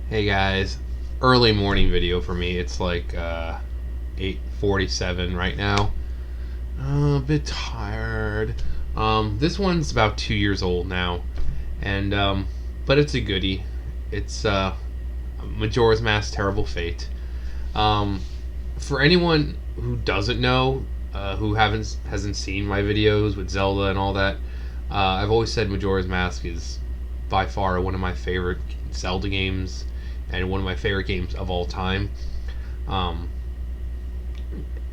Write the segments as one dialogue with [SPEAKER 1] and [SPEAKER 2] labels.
[SPEAKER 1] Hey guys, early morning video for me. It's like 8:47 right now. A bit tired. This one's about 2 years old now, and but it's a goodie. It's Majora's Mask: Terrible Fate. Um, for anyone who doesn't know, who hasn't seen my videos with Zelda and all that, I've always said Majora's Mask is by far one of my favorite Zelda games and one of my favorite games of all time. Um,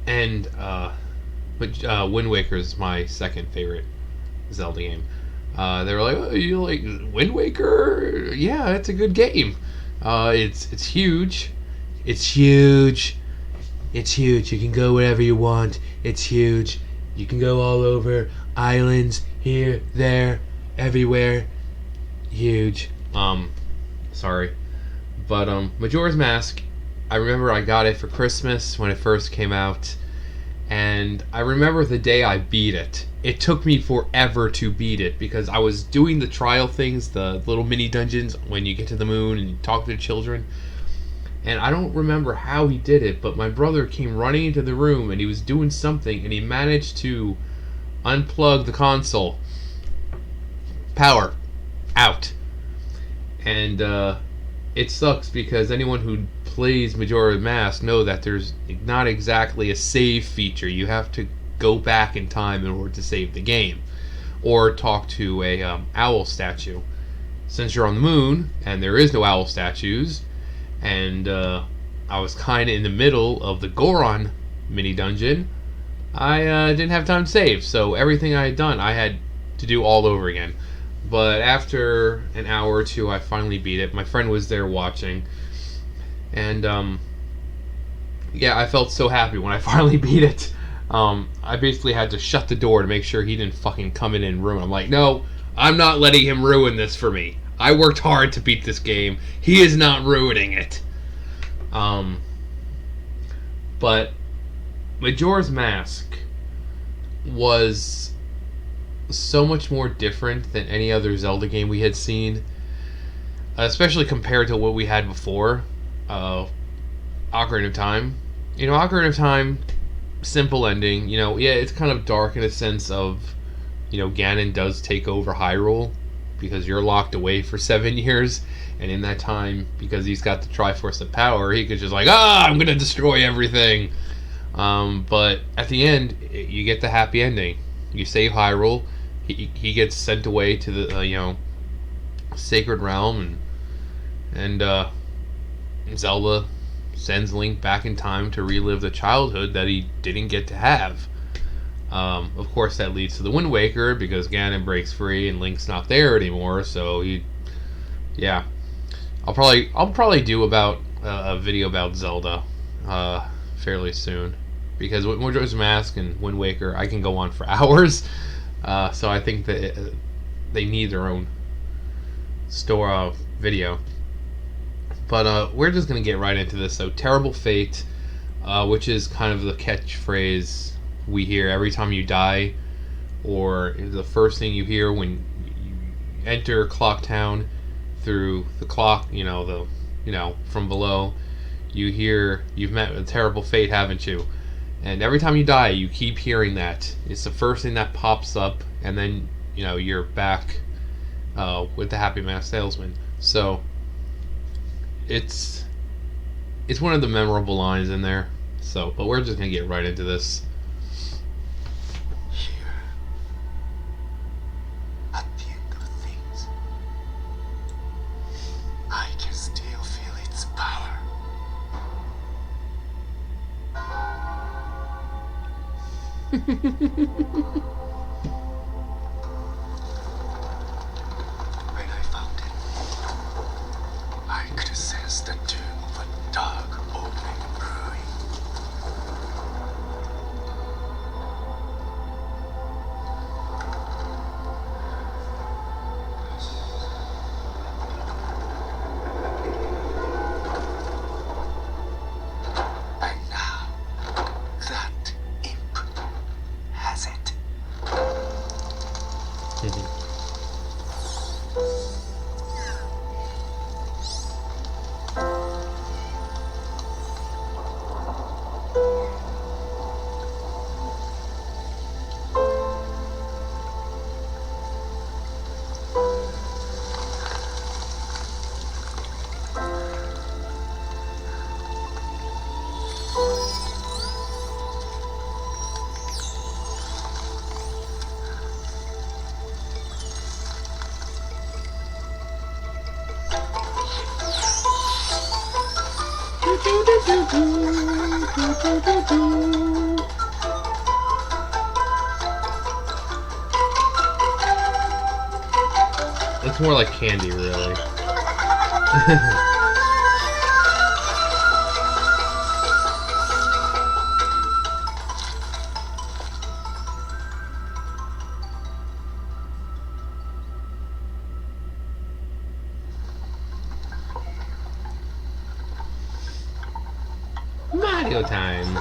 [SPEAKER 1] and but Wind Waker is my second favorite Zelda game. They were like, "Oh, you like Wind Waker? Yeah, it's a good game. It's huge. It's huge. It's huge. You can go wherever you want. It's huge. You can go all over islands, here, there, everywhere. Huge." Sorry, but Majora's Mask. I remember I got it for Christmas when it first came out, and I remember the day I beat it. It took me forever to beat it because I was doing the trial things, the little mini dungeons when you get to the moon and you talk to the children. And I don't remember how he did it, but my brother came running into the room and he was doing something and he managed to unplug the console. Power out. And it sucks because anyone who plays Majora's Mask know that there's not exactly a save feature. You have to go back in time in order to save the game, or talk to a owl statue. Since you're on the moon and there is no owl statues, and I was kind of in the middle of the Goron mini dungeon, I didn't have time to save. So everything I had done, I had to do all over again. But after an hour or two, I finally beat it. My friend was there watching, and yeah, I felt so happy when I finally beat it. I basically had to shut the door to make sure he didn't fucking come in and ruin. I'm like, no, I'm not letting him ruin this for me. I worked hard to beat this game. He is not ruining it. But Majora's Mask was so much more different than any other Zelda game we had seen, especially compared to what we had before. Ocarina of Time. Ocarina of Time, simple ending. Yeah, it's kind of dark in a sense of, Ganon does take over Hyrule because you're locked away for 7 years, and in that time, because he's got the Triforce of Power, he could just like, I'm gonna destroy everything. But at the end, you get the happy ending. You save Hyrule. He gets sent away to the sacred realm, and Zelda sends Link back in time to relive the childhood that he didn't get to have. Of course, that leads to the Wind Waker because Ganon breaks free and Link's not there anymore. So yeah, I'll probably do about a video about Zelda fairly soon, because with Majora's Mask and Wind Waker, I can go on for hours. So I think that they need their own store video. But we're just gonna get right into this. So, Terrible Fate, which is kind of the catchphrase we hear every time you die, or the first thing you hear when you enter Clock Town through the clock. From below, you hear you've met a terrible fate, haven't you? And every time you die, you keep hearing that. It's the first thing that pops up, and then you're back with the Happy Mask Salesman. So it's one of the memorable lines in there. So, but we're just gonna get right into this.
[SPEAKER 2] Here, at the end of things, I can still feel its power. When I found it, I could sense the doom of a dark open brewing. And now that imp has it.
[SPEAKER 1] It's more like candy, really. Mario time.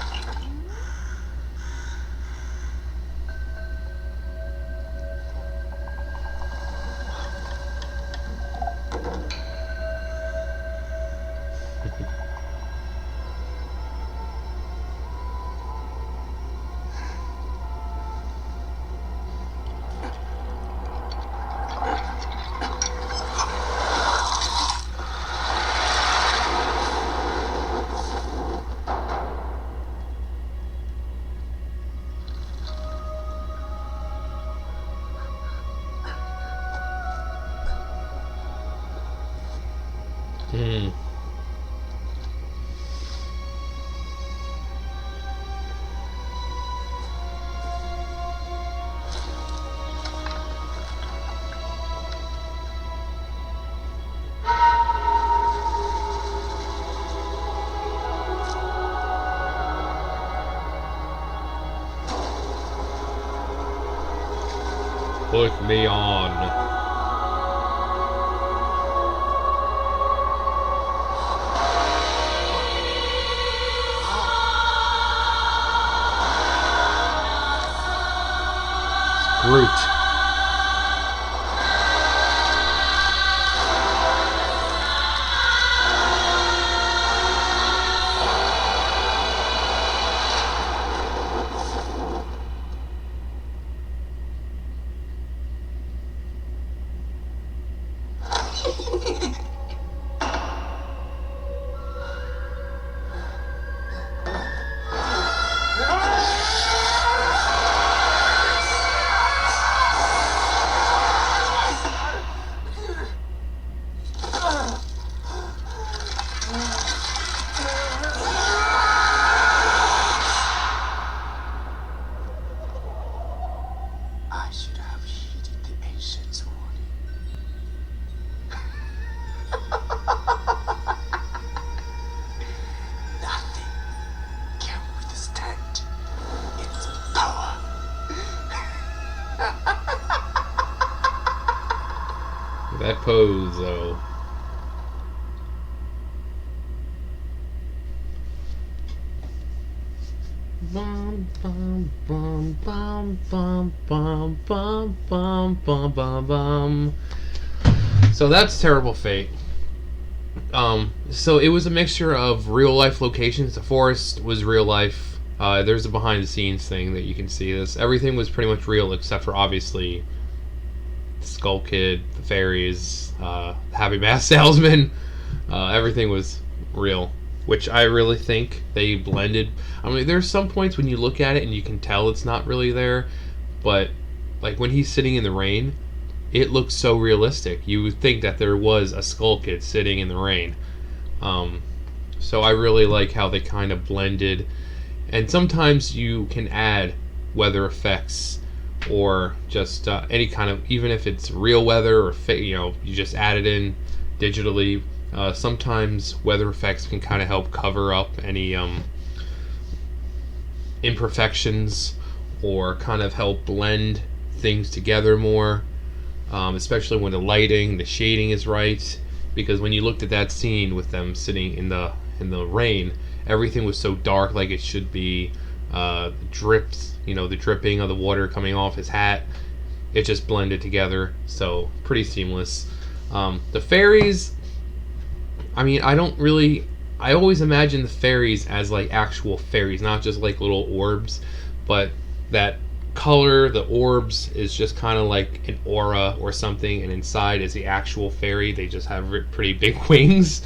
[SPEAKER 1] Hmm. Put me on. Groot.
[SPEAKER 2] I should have heeded the ancient's warning. Nothing can withstand its power.
[SPEAKER 1] That pose, though. Bum bum bum bum bum bum bum bum bum bum bum. So that's Terrible Fate. So it was a mixture of real life locations. The forest was real life. There's a behind the scenes thing that you can see. Everything was pretty much real except for obviously the Skull Kid, the fairies, Happy Mask Salesman. Everything was real, which I really think they blended. I mean, there's some points when you look at it and you can tell it's not really there, but like when he's sitting in the rain, it looks so realistic. You would think that there was a Skull Kid sitting in the rain. So I really like how they kind of blended. And sometimes you can add weather effects or just any kind of, even if it's real weather or you just add it in digitally. Sometimes weather effects can kind of help cover up any imperfections or kind of help blend things together more, especially when the lighting, the shading is right. Because when you looked at that scene with them sitting in the rain, everything was so dark, like it should be. Drips, the dripping of the water coming off his hat, it just blended together. So pretty seamless. The fairies, I mean, I always imagine the fairies as like actual fairies, not just like little orbs, but that color, the orbs, is just kind of like an aura or something, and inside is the actual fairy. They just have pretty big wings.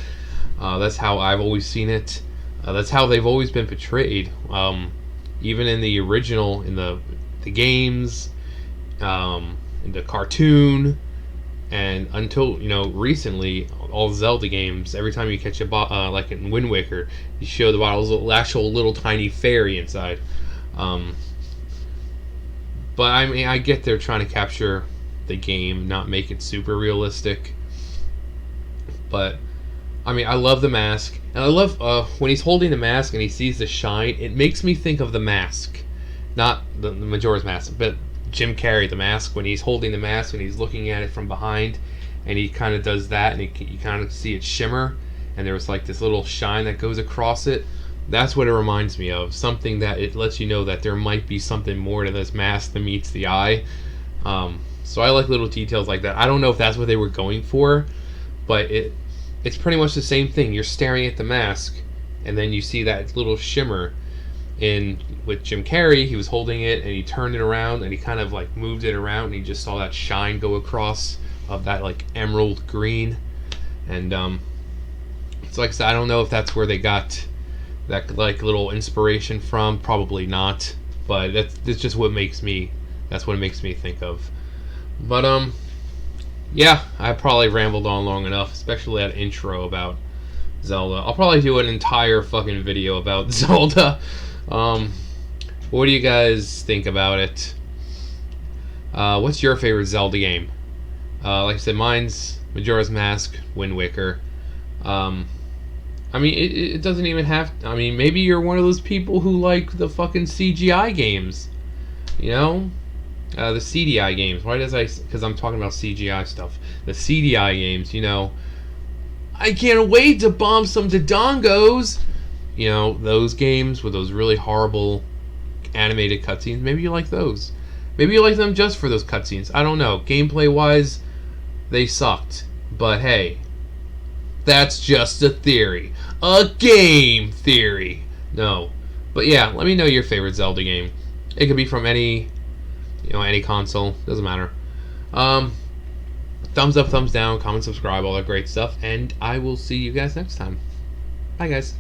[SPEAKER 1] That's how I've always seen it. That's how they've always been portrayed. Even in the original, in the games, in the cartoon, and until recently, all Zelda games, every time you catch a like in Wind Waker, you show the bottle's actual little tiny fairy inside. Um, but I mean, I get they're trying to capture the game, not make it super realistic. But I mean, I love the mask, and I love when he's holding the mask and he sees the shine. It makes me think of the mask, not the Majora's Mask, but Jim Carrey, the mask, when he's holding the mask and he's looking at it from behind, and he kind of does that, and you kind of see it shimmer, and there's like this little shine that goes across it. That's what it reminds me of. Something that it lets you know that there might be something more to this mask than meets the eye. So I like little details like that. I don't know if that's what they were going for, but it's pretty much the same thing. You're staring at the mask, and then you see that little shimmer. In with Jim Carrey, he was holding it and he turned it around and he kind of like moved it around and he just saw that shine go across of that like emerald green. And it's like I said, I don't know if that's where they got that like little inspiration from. Probably not, but that's just what makes me. That's what it makes me think of. But yeah, I probably rambled on long enough, especially that intro about Zelda. I'll probably do an entire fucking video about Zelda. What do you guys think about it? What's your favorite Zelda game? Like I said, mine's Majora's Mask, Wind Waker. I mean, it doesn't even have. I mean, maybe you're one of those people who like the fucking CGI games. You know? The CDI games. Why does I? Because I'm talking about CGI stuff. The CDI games, you know. I can't wait to bomb some Dodongos. You know, those games with those really horrible animated cutscenes. Maybe you like those. Maybe you like them just for those cutscenes. I don't know. Gameplay wise, they sucked. But hey, that's just a theory. A game theory. No. But yeah, let me know your favorite Zelda game. It could be from any, any console. Doesn't matter. Thumbs up, thumbs down, comment, subscribe, all that great stuff. And I will see you guys next time. Bye, guys.